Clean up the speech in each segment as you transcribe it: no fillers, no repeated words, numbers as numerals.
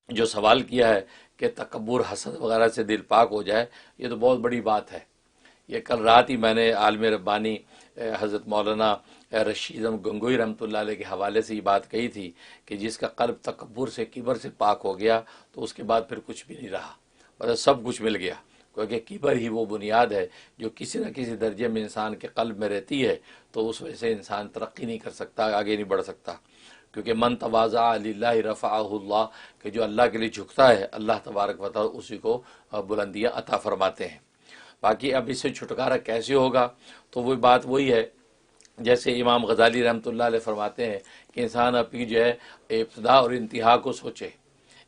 جو سوال کیا ہے کہ تکبر حسد وغیرہ سے دل پاک ہو جائے، یہ تو بہت بڑی بات ہے۔ یہ کل رات ہی میں نے عالم ربانی حضرت مولانا رشید گنگوئی رحمۃ اللہ علیہ کے حوالے سے یہ بات کہی تھی کہ جس کا قلب تکبر سے، کبر سے پاک ہو گیا تو اس کے بعد پھر کچھ بھی نہیں رہا، مطلب سب کچھ مل گیا، کیونکہ کبر ہی وہ بنیاد ہے جو کسی نہ کسی درجے میں انسان کے قلب میں رہتی ہے، تو اس وجہ سے انسان ترقی نہیں کر سکتا، آگے نہیں بڑھ سکتا۔ کیونکہ من تواضع للہ رفعہ اللہ، کہ جو اللہ کے لیے جھکتا ہے اللہ تبارک و تعالی اسی کو بلندیاں عطا فرماتے ہیں۔ باقی اب اس سے چھٹکارا کیسے ہوگا، تو وہ بات وہی ہے جیسے امام غزالی رحمۃ اللہ علیہ فرماتے ہیں کہ انسان اپنی جو ہے ابتدا اور انتہا کو سوچے،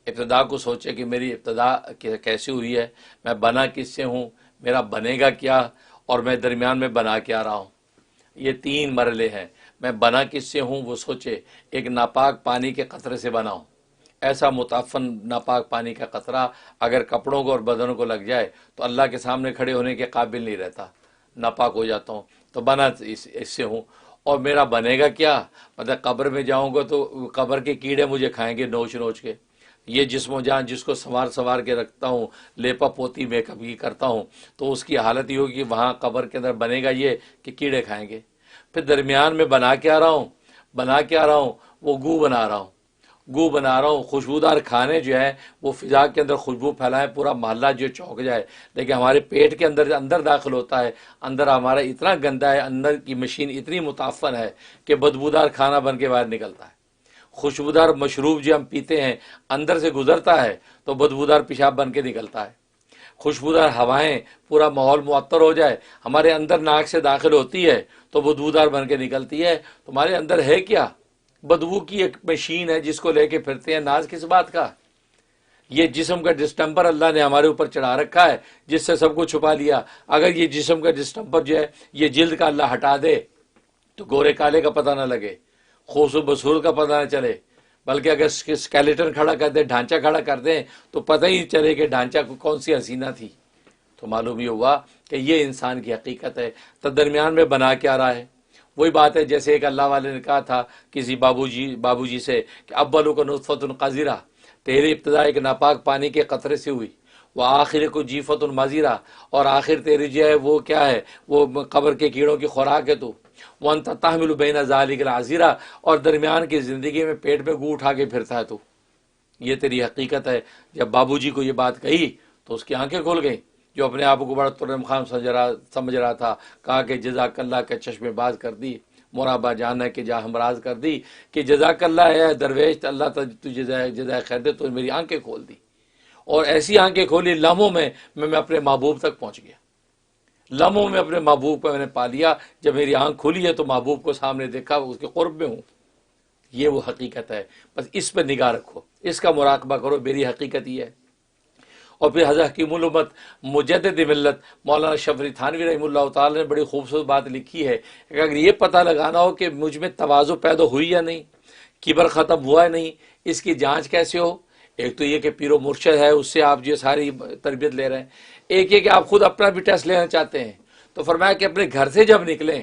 ابتدا کو سوچے کہ میری ابتدا کیسی ہوئی ہے، میں بنا کس سے ہوں، میرا بنے گا کیا، اور میں درمیان میں بنا کے آ رہا ہوں۔ یہ تین مرحلے ہیں۔ میں بنا کس سے ہوں وہ سوچے، ایک ناپاک پانی کے قطرے سے بنا ہوں، ایسا متعفن ناپاک پانی کا قطرہ اگر کپڑوں کو اور بدنوں کو لگ جائے تو اللہ کے سامنے کھڑے ہونے کے قابل نہیں رہتا، ناپاک ہو جاتا ہوں، تو بنا اس سے ہوں۔ اور میرا بنے گا کیا، مطلب قبر میں جاؤں گا تو قبر کے کیڑے مجھے کھائیں گے نوچ نوچ کے۔ یہ جسم و جان جس کو سنوار کے رکھتا ہوں، لیپا پوتی میک اپ کی کرتا ہوں، تو اس کی حالت یہ ہوگی کہ وہاں قبر کے اندر بنے گا یہ کہ کیڑے کھائیں گے۔ پھر درمیان میں بنا کے آ رہا ہوں، وہ گو بنا رہا ہوں، خوشبودار کھانے جو ہے وہ فضا کے اندر خوشبو پھیلائیں، پورا محلہ جو چونک جائے، لیکن ہمارے پیٹ کے اندر داخل ہوتا ہے، اندر ہمارا اتنا گندا ہے، اندر کی مشین اتنی متعفن ہے کہ بدبودار کھانا بن کے باہر نکلتا ہے۔ خوشبودار مشروب جو ہم پیتے ہیں اندر سے گزرتا ہے تو بدبودار پیشاب بن کے نکلتا ہے۔ خوشبودار ہوائیں، پورا ماحول معطر ہو جائے، ہمارے اندر ناک سے داخل ہوتی ہے تو بدبودار بن کے نکلتی ہے۔ تمہارے اندر ہے کیا؟ بدبو کی ایک مشین ہے جس کو لے کے پھرتے ہیں، ناز کس بات کا؟ یہ جسم کا ڈسٹمپر اللہ نے ہمارے اوپر چڑھا رکھا ہے جس سے سب کو چھپا لیا۔ اگر یہ جسم کا ڈسٹمپر جو ہے یہ جلد کا اللہ ہٹا دے تو گورے کالے کا پتہ نہ لگے، خوش و بصور کا پتہ نہ چلے، بلکہ اگر اسکیلیٹن کھڑا کر دیں، ڈھانچہ کھڑا کر دیں تو پتہ ہی چلے کہ ڈھانچہ کون سی حسینہ تھی۔ تو معلوم یہ ہوا کہ یہ انسان کی حقیقت ہے، تو درمیان میں بنا کے آ رہا ہے۔ وہی بات ہے جیسے ایک اللہ والے نے کہا تھا کسی بابو جی سے کہ اولو کو نطفۃ قذرہ، تیری ابتدا ایک ناپاک پانی کے قطرے سے ہوئی، وہ آخر کو جیفت مذرہ، اور آخر تیری جو ہے وہ کیا ہے، وہ قبر کے کیڑوں کی خوراک ہے تو وانت تحمل بین ذالک العذرہ، اور درمیان کی زندگی میں پیٹ میں گو اٹھا کے پھرتا ہے تو یہ تیری حقیقت ہے۔ جب بابو جی کو یہ بات کہی تو اس کی آنکھیں کھل گئیں، جو اپنے آپ کو بڑا ترم خام سمجھ رہا تھا، کہا کہ جزاک اللہ کا چشم باز کر دی، مرابا جانا کہ جا ہمراز کر دی، کہ جزاک اللہ ہے درویش، اللہ تجھے جزائے خیر دے، تو میری آنکھیں کھول دی، اور ایسی آنکھیں کھولی لمحوں میں میں اپنے محبوب تک پہنچ گیا، لمحوں میں اپنے محبوب کو میں نے پا لیا۔ جب میری آنکھ کھلی ہے تو محبوب کو سامنے دیکھا، اس کے قرب میں ہوں۔ یہ وہ حقیقت ہے، بس اس پہ نگاہ رکھو، اس کا مراقبہ کرو، میری حقیقت یہ ہے۔ اور پھر حضرت حکیم الامت مجدد ملت مولانا شفری تھانوی رحمہ اللہ تعالی نے بڑی خوبصورت بات لکھی ہے کہ اگر یہ پتہ لگانا ہو کہ مجھ میں تواضع پیدا ہوئی یا نہیں، کبر ختم ہوا ہے نہیں، اس کی جانچ کیسے ہو؟ ایک تو یہ کہ پیر و مرشد ہے، اس سے آپ جو ساری تربیت لے رہے ہیں، ایک یہ کہ آپ خود اپنا بھی ٹیسٹ لینا چاہتے ہیں، تو فرمایا کہ اپنے گھر سے جب نکلیں،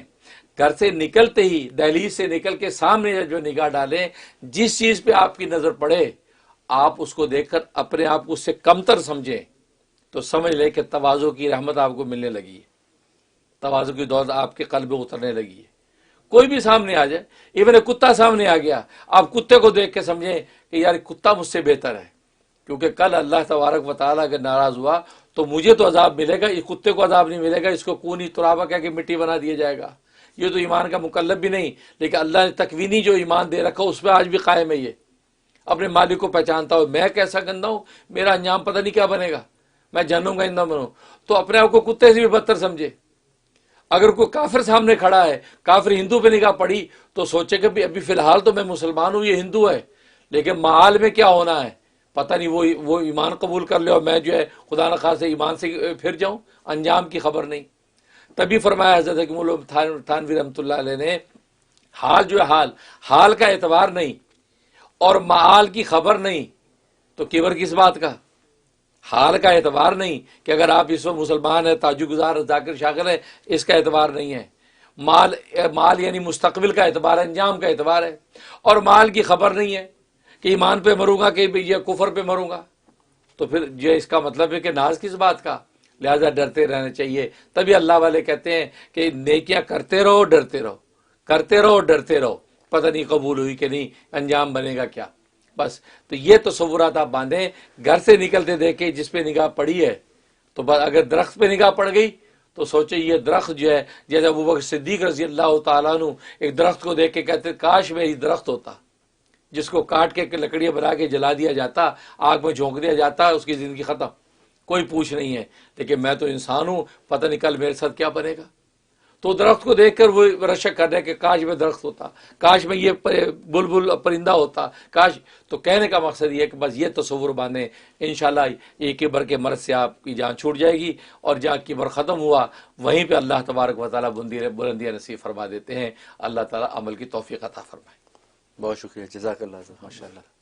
گھر سے نکلتے ہی دہلیز سے نکل کے سامنے جو نگاہ ڈالیں، جس چیز پہ آپ کی نظر پڑے آپ اس کو دیکھ کر اپنے آپ کو اس سے کمتر سمجھیں، تو سمجھ لیں کہ تواضع کی رحمت آپ کو ملنے لگی ہے، تواضع کی دولت آپ کے قلب میں اترنے لگی ہے۔ کوئی بھی سامنے آ جائے، ایون کتا سامنے آ گیا، آپ کتے کو دیکھ کے سمجھیں کہ یار کتا مجھ سے بہتر ہے، کیونکہ کل اللہ تبارک و تعالیٰ اگر ناراض ہوا تو مجھے تو عذاب ملے گا، اس کتے کو عذاب نہیں ملے گا، اس کو کونی ترابہ کہہ کے مٹی بنا دیا جائے گا۔ یہ تو ایمان کا مکلف بھی نہیں، لیکن اللہ نے تکوینی جو ایمان دے رکھا اس پہ آج بھی قائم ہے، یہ اپنے مالک کو پہچانتا ہو، میں کیسا گندا ہوں، میرا انجام پتہ نہیں کیا بنے گا، میں جہنم کا ایندھن بنوں، تو اپنے آپ کو کتے سے بھی بدتر سمجھے۔ اگر کوئی کافر سامنے کھڑا ہے، کافر ہندو پہ نگاہ پڑی تو سوچے کہ ابھی فی الحال تو میں مسلمان ہوں، یہ ہندو ہے، لیکن معال میں کیا ہونا ہے پتہ نہیں، وہ ایمان قبول کر لے اور میں جو ہے خدا نخواستہ ایمان سے پھر جاؤں، انجام کی خبر نہیں۔ تبھی فرمایا حضرت حکیم الامت تھانوی رحمۃ اللہ علیہ نے، حال جو ہے حال کا اعتبار نہیں اور معال کی خبر نہیں تو کبر کس بات کا؟ حال کا اعتبار نہیں کہ اگر آپ اس وقت مسلمان ہیں، تہجد گزار، ذاکر شاکر ہے، اس کا اعتبار نہیں ہے۔ مال یعنی مستقبل کا اعتبار ہے، انجام کا اعتبار ہے، اور مال کی خبر نہیں ہے کہ ایمان پہ مروں گا کہ یہ کفر پہ مروں گا، تو پھر یہ اس کا مطلب ہے کہ ناز کس بات کا؟ لہذا ڈرتے رہنا چاہیے۔ تبھی اللہ والے کہتے ہیں کہ نیکیاں کرتے رہو ڈرتے رہو، کرتے رہو ڈرتے رہو، پتہ نہیں قبول ہوئی کہ نہیں، انجام بنے گا کیا۔ بس تو یہ تصورات آپ باندھیں، گھر سے نکلتے دیکھیں جس پہ نگاہ پڑی ہے تو بس اگر درخت پہ نگاہ پڑ گئی تو سوچے یہ درخت جو ہے، جیسے ابوبکر صدیق رضی اللہ تعالیٰ عنہ ایک درخت کو دیکھ کے کہتے کاش میری درخت ہوتا، جس کو کاٹ کے لکڑیاں بنا کے جلا دیا جاتا، آگ میں جھونک دیا جاتا، اس کی زندگی ختم، کوئی پوچھ نہیں ہے، لیکن میں تو انسان ہوں، پتہ نہیں کل میرے ساتھ کیا بنے گا۔ تو درخت کو دیکھ کر وہ رشک کر رہے کہ کاش میں درخت ہوتا، کاش میں یہ بلبل پرندہ ہوتا، کاش۔ تو کہنے کا مقصد یہ ہے کہ بس یہ تصور باندھیں، انشاءاللہ یہ کبر کے مرض سے آپ کی جان چھوٹ جائے گی، اور جہاں کبر ختم ہوا وہیں پہ اللہ تبارک و تعالیٰ بلندیاں نصیب فرما دیتے ہیں۔ اللہ تعالیٰ عمل کی توفیق عطا فرمائے۔ بہت شکریہ، جزاک اللہ، ماشاء اللہ۔